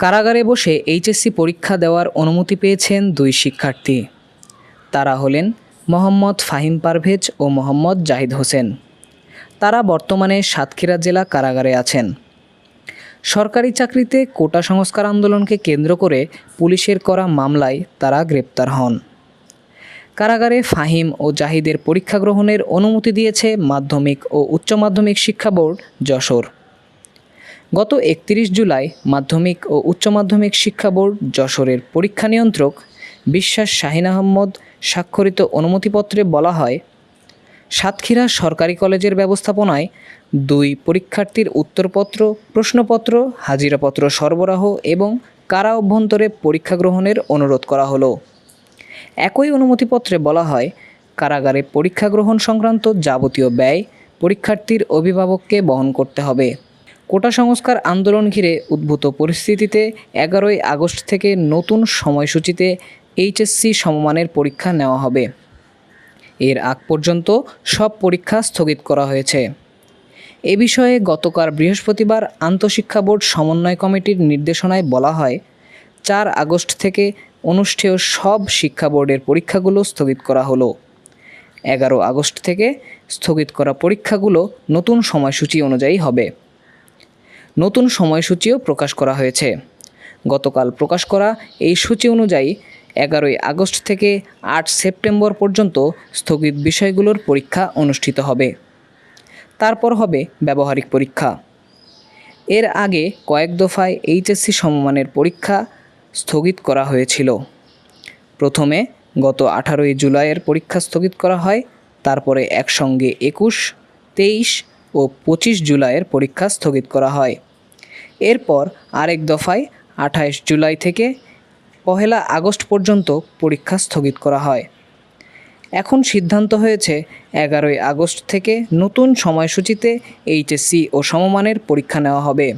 কারাগারে বসে এইচএসসি পরীক্ষা দেওয়ার অনুমতি পেয়েছেন দুই শিক্ষার্থী। তারা হলেন মোহাম্মদ ফাহিম পারভেজ ও মোহাম্মদ জাহিদ হোসেন। তারা বর্তমানে সাতক্ষীরা জেলা কারাগারে আছেন। সরকারি চাকরিতে কোটা সংস্কার আন্দোলনকে কেন্দ্র করে পুলিশের করা মামলায় তারা গ্রেপ্তার হন। কারাগারে ফাহিম ও জাহিদের পরীক্ষা গ্রহণের অনুমতি দিয়েছে মাধ্যমিক ও উচ্চ মাধ্যমিক শিক্ষা বোর্ড যশোর। গত 31 জুলাই মাধ্যমিক ও উচ্চ মাধ্যমিক শিক্ষা বোর্ড যশোরের পরীক্ষা নিয়ন্ত্রক বিশ্বাস শাহিন আহমদ স্বাক্ষরিত অনুমতিপত্রে বলা হয়, সাতক্ষীরা সরকারি কলেজের ব্যবস্থাপনায় দুই পরীক্ষার্থীর উত্তরপত্র, প্রশ্নপত্র, হাজিরাপত্র সরবরাহ এবং কারা অভ্যন্তরে পরীক্ষা গ্রহণের অনুরোধ করা হলো। একই অনুমতিপত্রে বলা হয়, কারাগারে পরীক্ষা গ্রহণ সংক্রান্ত যাবতীয় ব্যয় পরীক্ষার্থীর অভিভাবককে বহন করতে হবে। কোটা সংস্কার আন্দোলন ঘিরে উদ্ভূত পরিস্থিতিতে 11ই আগস্ট থেকে নতুন সময়সূচিতে এইচএসসি সমমানের পরীক্ষা নেওয়া হবে। এর আগ পর্যন্ত সব পরীক্ষা স্থগিত করা হয়েছে। এ বিষয়ে গতকাল বৃহস্পতিবার আন্তঃশিক্ষা বোর্ড সমন্বয় কমিটির নির্দেশনায় বলা হয়, 4 আগস্ট থেকে অনুষ্ঠেয় সব শিক্ষা বোর্ডের পরীক্ষাগুলো স্থগিত করা হলো। 11 আগস্ট থেকে স্থগিত করা পরীক্ষাগুলো নতুন সময়সূচি অনুযায়ী হবে। নতুন সময়সূচিও প্রকাশ করা হয়েছে। গতকাল প্রকাশ করা এই সূচি অনুযায়ী 11ই আগস্ট থেকে 8 সেপ্টেম্বর পর্যন্ত স্থগিত বিষয়গুলোর পরীক্ষা অনুষ্ঠিত হবে। তারপর হবে ব্যবহারিক পরীক্ষা। এর আগে কয়েক দফায় এইচএসসি সমমানের পরীক্ষা স্থগিত করা হয়েছিল। প্রথমে গত 18ই জুলাইয়ের পরীক্ষা স্থগিত করা হয়, তারপরে একসঙ্গে 21, 23 ও 25 জুলাইয়ের পরীক্ষা স্থগিত করা হয়। এরপর আরেক দফায় 28 জুলাই থেকে 1 আগস্ট পর্যন্ত পরীক্ষা স্থগিত করা হয়। এখন সিদ্ধান্ত হয়েছে 11ই আগস্ট থেকে নতুন সময়সূচিতে এইচএসসি ও সমমানের পরীক্ষা নেওয়া হবে।